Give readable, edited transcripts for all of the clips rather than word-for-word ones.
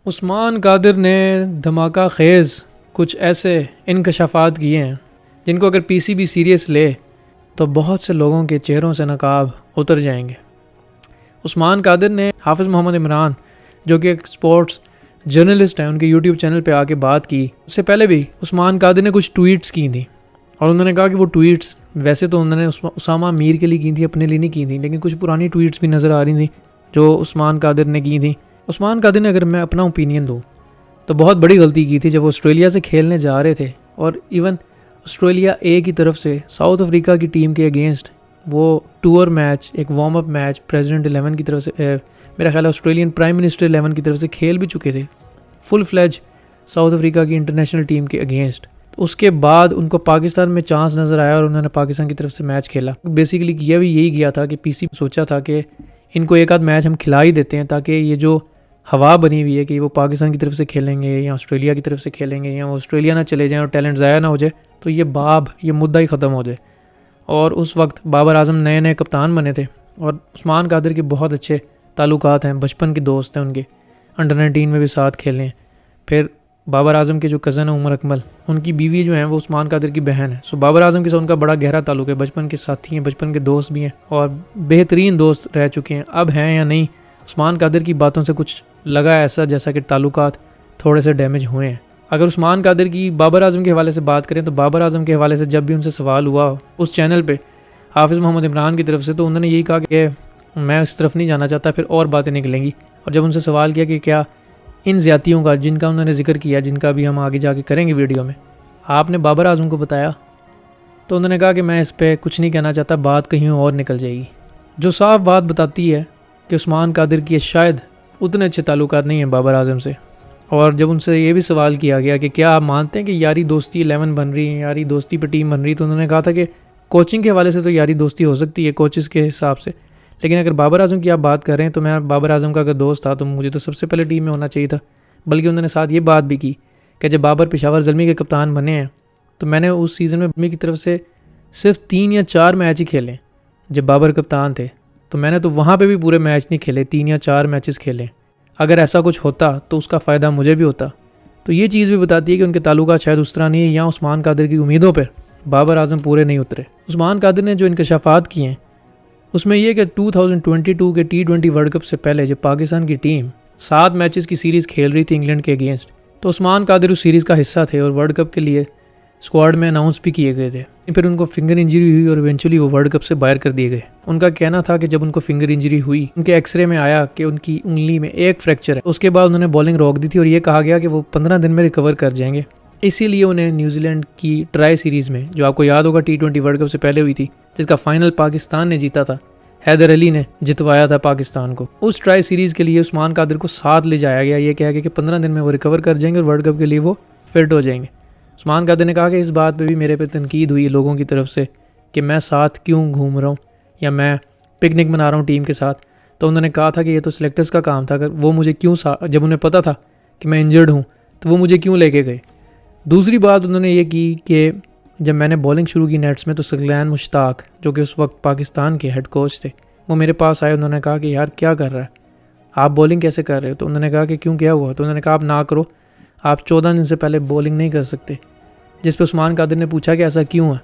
عثمان قادر نے دھماکہ خیز کچھ ایسے انکشافات کیے ہیں جن کو اگر پی سی بی سیریس لے تو بہت سے لوگوں کے چہروں سے نقاب اتر جائیں گے۔ عثمان قادر نے حافظ محمد عمران جو کہ ایک سپورٹس جرنلسٹ ہیں، ان کے یوٹیوب چینل پہ آ کے بات کی۔ اس سے پہلے بھی عثمان قادر نے کچھ ٹویٹس کی تھیں اور انہوں نے کہا کہ وہ ٹویٹس ویسے تو انہوں نے اسامہ میر کے لیے کی تھی، اپنے لیے نہیں کی تھیں، لیکن کچھ پرانی ٹویٹس بھی نظر آ رہی تھیں جو عثمان قادر نے کی تھیں۔ عثمان قادر نے اگر میں اپنا اوپینین دوں تو بہت بڑی غلطی کی تھی جب وہ آسٹریلیا سے کھیلنے جا رہے تھے اور ایون آسٹریلیا اے کی طرف سے ساؤتھ افریقہ کی ٹیم کے اگینسٹ وہ ٹور میچ، ایک وارم اپ میچ پریزیڈنٹ 11 کی طرف سے، میرا خیال ہے آسٹریلین پرائم منسٹر 11 کی طرف سے کھیل بھی چکے تھے فل فلیج ساؤتھ افریقہ کی انٹرنیشنل ٹیم کے اگینسٹ۔ اس کے بعد ان کو پاکستان میں چانس نظر آیا اور انہوں نے پاکستان کی طرف سے میچ کھیلا۔ بیسیکلی کیا بھی یہی گیا تھا کہ پی سی سوچا تھا کہ ان کو ایک آدھ میچ ہم کھلا ہی دیتے ہیں تاکہ یہ جو ہوا بنی ہوئی ہے کہ وہ پاکستان کی طرف سے کھیلیں گے یا آسٹریلیا کی طرف سے کھیلیں گے یا وہ آسٹریلیا نہ چلے جائیں اور ٹیلنٹ ضائع نہ ہو جائے، تو یہ مدعا ہی ختم ہو جائے۔ اور اس وقت بابر اعظم نئے کپتان بنے تھے اور عثمان قادر کے بہت اچھے تعلقات ہیں، بچپن کے دوست ہیں، ان کے انڈر 19 میں بھی ساتھ کھیلے ہیں۔ پھر بابر اعظم کے جو کزن ہیں عمر اکمل، ان کی بیوی جو ہیں وہ عثمان قادر کی بہن ہے۔ سو بابر اعظم کے ساتھ ان کا بڑا گہرا تعلق ہے، بچپن کے ساتھی ہیں، بچپن کے دوست بھی ہیں اور بہترین دوست رہ چکے ہیں۔ اب ہیں یا نہیں، عثمان قادر کی باتوں سے کچھ لگا ایسا جیسا کہ تعلقات تھوڑے سے ڈیمیج ہوئے ہیں۔ اگر عثمان قادر کی بابر اعظم کے حوالے سے بات کریں تو بابر اعظم کے حوالے سے جب بھی ان سے سوال ہوا اس چینل پہ حافظ محمد عمران کی طرف سے، تو انہوں نے یہی کہا کہ میں اس طرف نہیں جانا چاہتا، پھر اور باتیں نکلیں گی۔ اور جب ان سے سوال کیا کہ کیا ان زیادتیوں کا جن کا انہوں نے ذکر کیا، جن کا بھی ہم آگے جا کے کریں گے ویڈیو میں، آپ نے بابر اعظم کو بتایا، تو انہوں نے کہا کہ میں اس پہ کچھ نہیں کہنا چاہتا، بات کہیں اور نکل جائے گی، جو صاف بات بتاتی ہے کہ عثمان قادر کی شاید اتنے اچھے تعلقات نہیں ہیں بابر اعظم سے۔ اور جب ان سے یہ بھی سوال کیا گیا کہ کیا آپ مانتے ہیں کہ یاری دوستی 11 بن رہی ہے، یاری دوستی پہ ٹیم بن رہی ہے، تو انہوں نے کہا تھا کہ کوچنگ کے حوالے سے تو یاری دوستی ہو سکتی ہے کوچز کے حساب سے، لیکن اگر بابر اعظم کی آپ بات کر رہے ہیں تو میں بابر اعظم کا اگر دوست تھا تو مجھے تو سب سے پہلے ٹیم میں ہونا چاہیے تھا۔ بلکہ انہوں نے ساتھ یہ بات بھی کی کہ جب بابر پشاور زلمی کے کپتان بنے ہیں تو میں نے اس سیزن میں زلمی کی طرف سے صرف 3 یا 4 میچ ہی کھیلے جب بابر کپتان تھے، تو میں نے تو وہاں پہ بھی پورے میچ نہیں کھیلے، 3 یا 4 میچز کھیلے۔ اگر ایسا کچھ ہوتا تو اس کا فائدہ مجھے بھی ہوتا۔ تو یہ چیز بھی بتاتی ہے کہ ان کے تعلقات شاید اس طرح نہیں ہے، یا عثمان قادر کی امیدوں پر بابر اعظم پورے نہیں اترے۔ عثمان قادر نے جو انکشافات کیے ہیں اس میں یہ کہ 2022 کے T20 ورلڈ کپ سے پہلے جب پاکستان کی ٹیم 7 میچز کی سیریز کھیل رہی تھی انگلینڈ کے اگینسٹ، تو عثمان قادر اس سیریز کا حصہ تھے اور ورلڈ کپ کے لیے اسکواڈ میں اناؤنس بھی کیے گئے تھے۔ پھر ان کو فنگر انجری ہوئی اور ایونچولی وہ ورلڈ کپ سے باہر کر دیے گئے۔ ان کا کہنا تھا کہ جب ان کو فنگر انجری ہوئی، ان کے ایکس رے میں آیا کہ ان کی انگلی میں ایک فریکچر ہے، اس کے بعد انہوں نے بالنگ روک دی تھی اور یہ کہا گیا کہ وہ 15 دن میں ریکور کر جائیں گے۔ اسی لیے انہیں نیوزی لینڈ کی ٹرائی سیریز میں، جو آپ کو یاد ہوگا T20 ورلڈ کپ سے پہلے ہوئی تھی، جس کا فائنل پاکستان نے جیتا تھا، حیدر علی نے جتوایا تھا پاکستان کو، اس ٹرائی سیریز کے لیے عثمان قادر کو ساتھ لے جایا گیا، یہ کہا گیا کہ 15 دن میں وہ ریکور کر جائیں گے اور ورلڈ کپ کے لیے وہ فٹ ہو جائیں گے۔ عثمان قادر نے کہا کہ اس بات پہ بھی میرے پہ تنقید ہوئی لوگوں کی طرف سے کہ میں ساتھ کیوں گھوم رہا ہوں یا میں پکنک منا رہا ہوں ٹیم کے ساتھ، تو انہوں نے کہا تھا کہ یہ تو سلیکٹرز کا کام تھا، اگر وہ مجھے کیوں جب انہیں پتہ تھا کہ میں انجرڈ ہوں تو وہ مجھے کیوں لے کے گئے۔ دوسری بات انہوں نے یہ کی کہ جب میں نے بالنگ شروع کی نیٹس میں تو ثقلین مشتاق جو کہ اس وقت پاکستان کے ہیڈ کوچ تھے، وہ میرے پاس آئے، انہوں نے کہا کہ یار کیا کر رہا ہے، آپ بولنگ کیسے کر رہے ہو؟ تو انہوں نے کہا کہ کیوں کیا ہوا؟ تو انہوں نے کہا آپ نہ کرو، آپ 14 دن سے پہلے بولنگ نہیں کر سکتے۔ جس پہ عثمان قادر نے پوچھا کہ ایسا کیوں ہے؟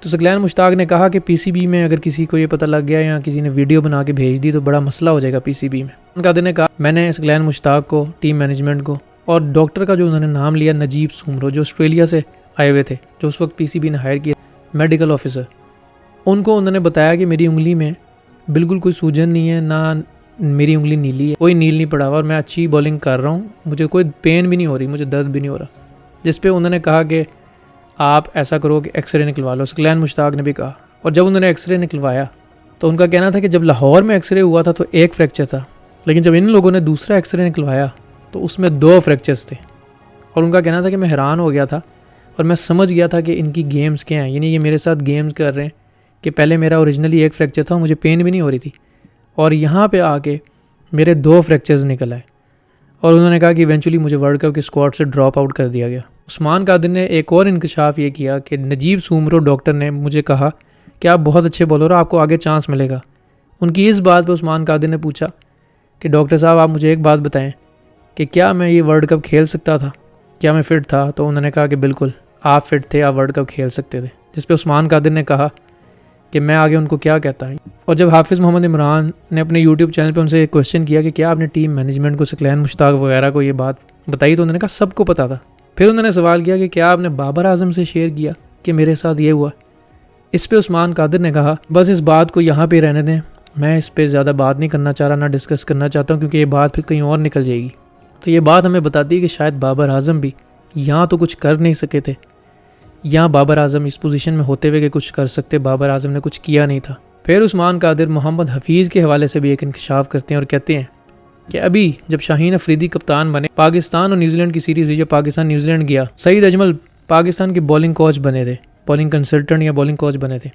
تو ثقلین مشتاق نے کہا کہ پی سی بی میں اگر کسی کو یہ پتہ لگ گیا یا کسی نے ویڈیو بنا کے بھیج دی تو بڑا مسئلہ ہو جائے گا پی سی بی میں۔ عثمان قادر نے کہا میں نے ثقلین مشتاق کو، ٹیم مینجمنٹ کو اور ڈاکٹر کا جو انہوں نے نام لیا نجیب سومرو جو آسٹریلیا سے آئے ہوئے تھے، جو اس وقت پی سی بی نے ہائر کیا میڈیکل آفیسر، ان کو انہوں نے بتایا کہ میری انگلی میں بالکل کوئی سوجن نہیں ہے، نہ میری انگلی نیلی ہے، کوئی نیل نہیں پڑا ہوا اور میں اچھی بالنگ کر رہا ہوں، مجھے کوئی پین بھی نہیں ہو رہی، مجھے درد بھی نہیں ہو رہا۔ جس پہ انہوں نے کہا کہ آپ ایسا کرو کہ ایکس رے نکلوا لو، ثقلین مشتاق نے بھی کہا۔ اور جب انہوں نے ایکس رے نکلوایا تو ان کا کہنا تھا کہ جب لاہور میں ایکس رے ہوا تھا تو ایک فریکچر تھا، لیکن جب ان لوگوں نے دوسرا ایکس رے نکلوایا تو اس میں 2 فریکچرز تھے۔ اور ان کا کہنا تھا کہ میں حیران ہو گیا تھا اور میں سمجھ گیا تھا کہ ان کی گیمز کیا ہیں، یعنی یہ میرے ساتھ گیمز کر رہے ہیں کہ پہلے میرا اوریجنلی ایک فریکچر تھا، مجھے پین بھی نہیں ہو رہی تھی، اور یہاں پہ آ کے میرے 2 فریکچرز نکل آئے۔ اور انہوں نے کہا کہ ایونچولی مجھے ورلڈ کپ کے اسکواڈ سے ڈراپ آؤٹ کر دیا گیا۔ عثمان قادر نے ایک اور انکشاف یہ کیا کہ نجیب سومرو ڈاکٹر نے مجھے کہا کہ آپ بہت اچھے بولر ہو، آپ کو آگے چانس ملے گا۔ ان کی اس بات پہ عثمان قادر نے پوچھا کہ ڈاکٹر صاحب آپ مجھے ایک بات بتائیں کہ کیا میں یہ ورلڈ کپ کھیل سکتا تھا، کیا میں فٹ تھا؟ تو انہوں نے کہا کہ بالکل آپ فٹ تھے، آپ ورلڈ کپ کھیل سکتے تھے. جس پہ عثمان قادر نے کہا کہ میں آگے ان کو کیا کہتا ہے. اور جب حافظ محمد عمران نے اپنے یوٹیوب چینل پہ ان سے ایک کویشچن کیا کہ کیا آپ نے ٹیم مینجمنٹ کو، ثقلین مشتاق وغیرہ کو یہ بات بتائی، تو انہوں نے کہا سب کو پتہ تھا. پھر انہوں نے سوال کیا کہ کیا آپ نے بابر اعظم سے شیئر کیا کہ میرے ساتھ یہ ہوا؟ اس پہ عثمان قادر نے کہا بس اس بات کو یہاں پہ رہنے دیں، میں اس پہ زیادہ بات نہیں کرنا چاہ رہا، نہ ڈسکس کرنا چاہتا ہوں، کیونکہ یہ بات پھر کہیں اور نکل جائے گی. تو یہ بات ہمیں بتاتی ہے کہ شاید بابر اعظم بھی یہاں تو کچھ کر نہیں سکے تھے، یہاں بابر اعظم اس پوزیشن میں ہوتے ہوئے کہ کچھ کر سکتے، بابر اعظم نے کچھ کیا نہیں تھا. پھر عثمان قادر محمد حفیظ کے حوالے سے بھی ایک انکشاف کرتے ہیں اور کہتے ہیں کہ ابھی جب شاہین افریدی کپتان بنے، پاکستان اور نیوزی لینڈ کی سیریز ہوئی، جب پاکستان نیوزی لینڈ گیا، سعید اجمل پاکستان کے بولنگ کوچ بنے تھے، بولنگ کنسلٹنٹ یا بولنگ کوچ بنے تھے.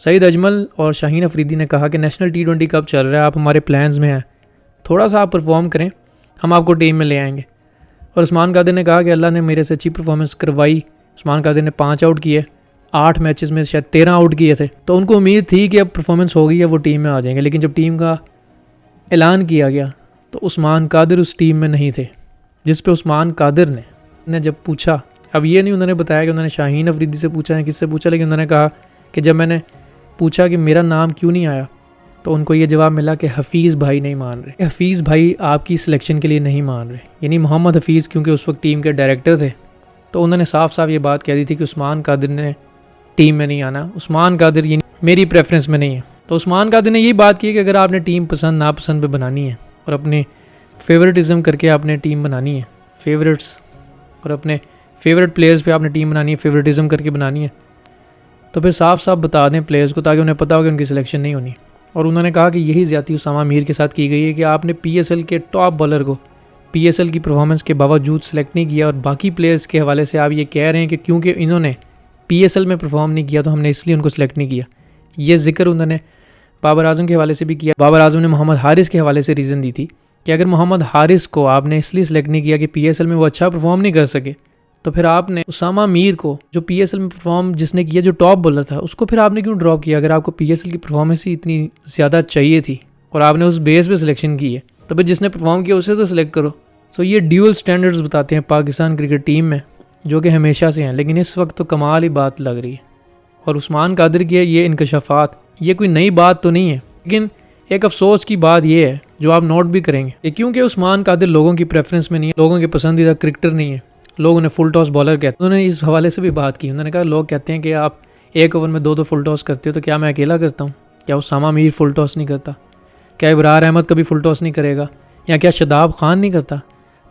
سعید اجمل اور شاہین افریدی نے کہا کہ نیشنل T20 کب چل رہا ہے، آپ ہمارے پلانز میں ہیں، تھوڑا سا آپ پرفارم کریں، ہم آپ کو ٹیم میں لے آئیں گے. اور عثمان قادر نے کہا کہ اللہ نے میرے سے اچھی پرفارمنس کروائی. عثمان قادر نے 5 آؤٹ کیے، 8 میچز میں شاید 13 آؤٹ کیے تھے. تو ان کو امید تھی کہ اب پرفارمنس ہوگی یا وہ ٹیم میں آ جائیں گے، لیکن جب ٹیم کا اعلان کیا گیا تو عثمان قادر اس ٹیم میں نہیں تھے. جس پہ عثمان قادر نے جب پوچھا، اب یہ نہیں انہوں نے بتایا کہ انہوں نے شاہین افریدی سے پوچھا ہے کس سے پوچھا، لیکن انہوں نے کہا کہ جب میں نے پوچھا کہ میرا نام کیوں نہیں آیا تو ان کو یہ جواب ملا کہ حفیظ بھائی نہیں مان رہے، حفیظ بھائی آپ کی سلیکشن کے لیے نہیں مان رہے. یعنی محمد حفیظ کیونکہ اس وقت ٹیم کے ڈائریکٹر تھے، تو انہوں نے صاف صاف یہ بات کہہ دی تھی کہ عثمان قادر نے ٹیم میں نہیں آنا، عثمان قادر یہ میری پریفرنس میں نہیں ہے. تو عثمان قادر نے یہی بات کی کہ اگر آپ نے ٹیم پسند ناپسند پہ بنانی ہے اور اپنے فیورٹزم کر کے آپ نے ٹیم بنانی ہے، فیورٹس اور اپنے فیورٹ پلیئرز پہ آپ نے ٹیم بنانی ہے، فیورٹزم کر کے بنانی ہے، تو پھر صاف صاف بتا دیں پلیئرز کو تاکہ انہیں پتہ ہو کہ ان کی سلیکشن نہیں ہونی. اور انہوں نے کہا کہ یہی زیادتی اسامہ میر کے ساتھ کی گئی ہے کہ آپ نے PSL کے ٹاپ بالر کو PSL کی پرفارمنس کے باوجود سلیکٹ نہیں کیا، اور باقی پلیئرز کے حوالے سے آپ یہ کہہ رہے ہیں کہ کیونکہ انہوں نے PSL میں پرفارم نہیں کیا تو ہم نے اس لیے ان کو سلیکٹ نہیں کیا. یہ ذکر انہوں نے بابر اعظم کے حوالے سے بھی کیا. بابر اعظم نے محمد حارث کے حوالے سے ریزن دی تھی کہ اگر محمد حارث کو آپ نے اس لیے سلیکٹ نہیں کیا کہ PSL میں وہ اچھا پرفارم نہیں کر سکے، تو پھر آپ نے اسامہ میر کو جو PSL میں پرفارم جس نے کیا، جو ٹاپ بالر تھا، اس کو پھر آپ نے کیوں ڈراپ کیا؟ اگر آپ کو PSL کی پرفارمنس ہی اتنی زیادہ چاہیے تھی اور آپ نے اس بیس پہ سلیکشن کی ہے، تو پھر جس نے پرفارم کیا اسے تو سلیکٹ کرو. سو یہ ڈیول سٹینڈرڈز بتاتے ہیں پاکستان کرکٹ ٹیم میں، جو کہ ہمیشہ سے ہیں، لیکن اس وقت تو کمال ہی بات لگ رہی ہے. اور عثمان قادر کے یہ انکشافات یہ کوئی نئی بات تو نہیں ہے، لیکن ایک افسوس کی بات یہ ہے جو آپ نوٹ بھی کریں گے کہ کیونکہ عثمان قادر لوگوں کی پریفرنس میں نہیں ہے، لوگوں کے پسندیدہ کرکٹر نہیں ہے، لوگ انہیں فل ٹاس بالر کہتے ہیں. انہوں نے اس حوالے سے بھی بات کی، انہوں نے کہا لوگ کہتے ہیں کہ آپ ایک اوور میں 2 فل ٹاس کرتے ہو، تو کیا میں اکیلا کرتا ہوں؟ کیا اسامہ میر فل ٹاس نہیں کرتا؟ کیا ابرار احمد کبھی فل ٹاس نہیں کرے گا؟ یا کیا شاداب خان نہیں کرتا؟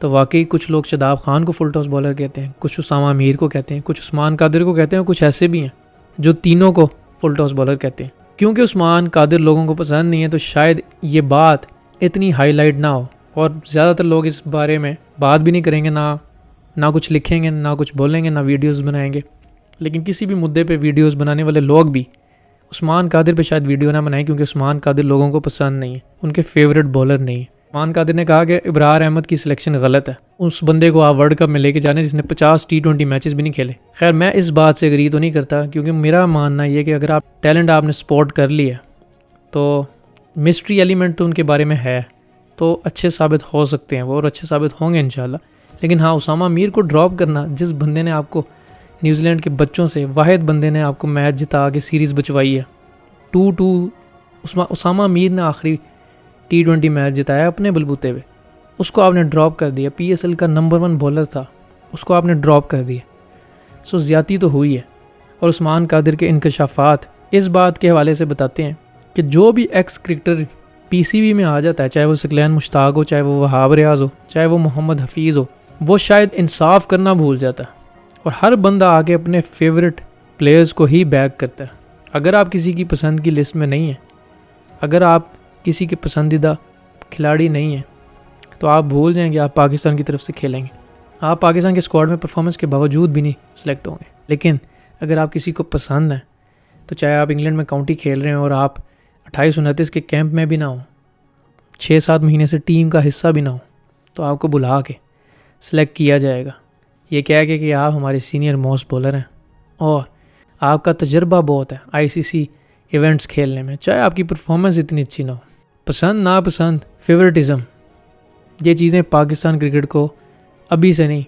تو واقعی کچھ لوگ شاداب خان کو فل ٹاس بالر کہتے ہیں، کچھ اسامہ میر کو کہتے ہیں، کچھ عثمان قادر کو کہتے ہیں، کچھ ایسے بھی ہیں جو تینوں کو فل ٹاس بالر کہتے ہیں. کیونکہ عثمان قادر لوگوں کو پسند نہیں ہے تو شاید یہ بات اتنی ہائی لائٹ نہ ہو، اور زیادہ تر لوگ اس بارے میں بات بھی نہیں کریں گے، نہ کچھ لکھیں گے، نہ کچھ بولیں گے، نہ ویڈیوز بنائیں گے. لیکن کسی بھی مدعے پہ ویڈیوز بنانے والے لوگ بھی عثمان قادر پہ شاید ویڈیو نہ بنائیں، کیونکہ عثمان قادر لوگوں کو پسند نہیں ہے، ان کے فیورٹ بولر نہیں ہے. عثمان قادر نے کہا کہ ابرار احمد کی سلیکشن غلط ہے، اس بندے کو آپ ورلڈ کپ میں لے کے جانے جس نے 50 T20 میچز بھی نہیں کھیلے. خیر میں اس بات سے اگری تو نہیں کرتا، کیونکہ میرا ماننا یہ کہ اگر آپ ٹیلنٹ آپ نے سپورٹ کر لیا تو مسٹری ایلیمنٹ تو ان کے بارے میں ہے، تو اچھے ثابت ہو سکتے ہیں وہ، اور اچھے ثابت ہوں گے انشاءاللہ. لیکن ہاں اسامہ میر کو ڈراپ کرنا، جس بندے نے آپ کو نیوزی لینڈ کے بچوں سے، واحد بندے نے آپ کو میچ جتا کے سیریز بچوائی ہے 2-2، اسامہ میر نے آخری T20 میچ جتایا اپنے بلبوتے پہ، اس کو آپ نے ڈراپ کر دیا. PSL کا نمبر 1 بولر تھا، اس کو آپ نے ڈراپ کر دیا. سو زیادتی تو ہوئی ہے. اور عثمان قادر کے انکشافات اس بات کے حوالے سے بتاتے ہیں کہ جو بھی ایکس کرکٹر PCB میں آ جاتا ہے، چاہے وہ ثقلین مشتاق ہو، چاہے وہ وہاب ریاض ہو، چاہے وہ محمد حفیظ ہو، وہ شاید انصاف کرنا بھول جاتا ہے، اور ہر بندہ آگے اپنے فیورٹ پلیئرز کو ہی بیک کرتا ہے. اگر آپ کسی کی پسند کی لسٹ میں نہیں ہیں، اگر آپ کسی کے پسندیدہ کھلاڑی نہیں ہیں، تو آپ بھول جائیں کہ آپ پاکستان کی طرف سے کھیلیں گے. آپ پاکستان کے اسکواڈ میں پرفارمنس کے باوجود بھی نہیں سلیکٹ ہوں گے. لیکن اگر آپ کسی کو پسند ہیں، تو چاہے آپ انگلینڈ میں کاؤنٹی کھیل رہے ہیں اور آپ 28-29 کے کیمپ میں بھی نہ ہوں، 6-7 مہینے سے ٹیم کا حصہ بھی نہ ہوں، تو آپ کو بلا کے سلیکٹ کیا جائے گا، یہ کہہ کے کہ آپ ہمارے سینئر موسٹ بولر ہیں اور آپ کا تجربہ بہت ہے ICC ایونٹس کھیلنے میں، چاہے آپ کی پرفارمنس اتنی اچھی نہ ہو. پسند ناپسند، فیورٹزم، یہ چیزیں پاکستان کرکٹ کو ابھی سے نہیں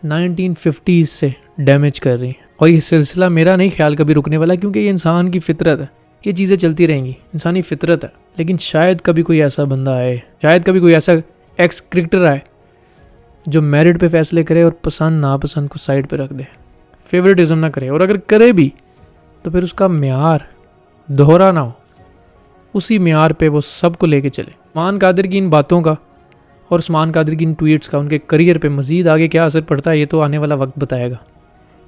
1950s سے ڈیمیج کر رہی ہیں، اور یہ سلسلہ میرا نہیں خیال کبھی رکنے والا، کیونکہ یہ انسان کی فطرت ہے، یہ چیزیں چلتی رہیں گی، انسانی فطرت ہے۔ لیکن شاید کبھی کوئی ایسا بندہ آئے، شاید کبھی کوئی ایسا ایکس کرکٹر آئے جو میرٹ پہ فیصلے کرے اور پسند ناپسند کو سائڈ پہ رکھ دے، فیوریٹزم نہ کرے، اور اگر کرے بھی تو پھر اس کا معیار دوہرا نہ ہو، اسی معیار پہ وہ سب کو لے کے چلے۔ عثمان قادر کی ان باتوں کا اور عثمان قادر کی ان ٹویٹس کا ان کے کریئر پہ مزید آگے کیا اثر پڑتا ہے یہ تو آنے والا وقت بتائے گا،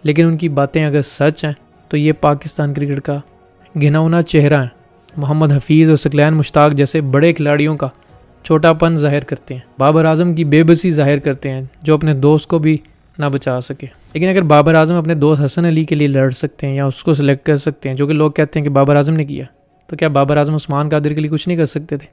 لیکن ان کی باتیں اگر سچ ہیں تو یہ پاکستان کرکٹ کا گھناؤنا چہرہ ہیں۔ محمد حفیظ اور ثقلین مشتاق جیسے بڑے کھلاڑیوں کا چھوٹا پن ظاہر کرتے ہیں، بابر اعظم کی بے بسی ظاہر کرتے ہیں جو اپنے دوست کو بھی نہ بچا سکے۔ لیکن اگر بابر اعظم اپنے دوست حسن علی کے لیے لڑ سکتے ہیں یا اس کو سلیکٹ کر سکتے ہیں، جو کہ لوگ کہتے ہیں کہ بابر اعظم نے کیا، تو کیا بابر اعظم عثمان قادر کے لیے کچھ نہیں کر سکتے تھے؟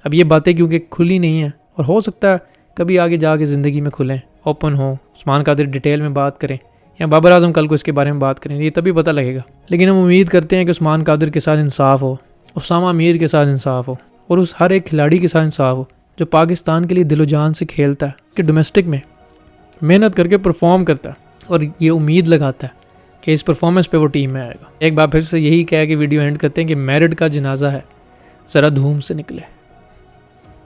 اب یہ باتیں کیونکہ کھلی نہیں ہیں، اور ہو سکتا ہے کبھی آگے جا کے زندگی میں کھلیں، اوپن ہوں، عثمان قادر ڈیٹیل میں بات کریں یا بابر اعظم کل کو اس کے بارے میں بات کریں، یہ تبھی پتہ لگے گا۔ لیکن ہم امید کرتے ہیں کہ عثمان قادر کے ساتھ انصاف ہو، اسامہ میر کے ساتھ انصاف ہو، اور اس ہر ایک کھلاڑی کے ساتھ انصاف ہو جو پاکستان کے لیے دل و جان سے کھیلتا ہے، کہ ڈومیسٹک میں محنت کر کے پرفارم کرتا ہے اور یہ امید لگاتا ہے کہ اس پرفارمنس پہ وہ ٹیم میں آئے گا۔ ایک بار پھر سے یہی کہہ کے ویڈیو اینڈ کرتے ہیں کہ میرٹ کا جنازہ ہے، ذرا دھوم سے نکلے۔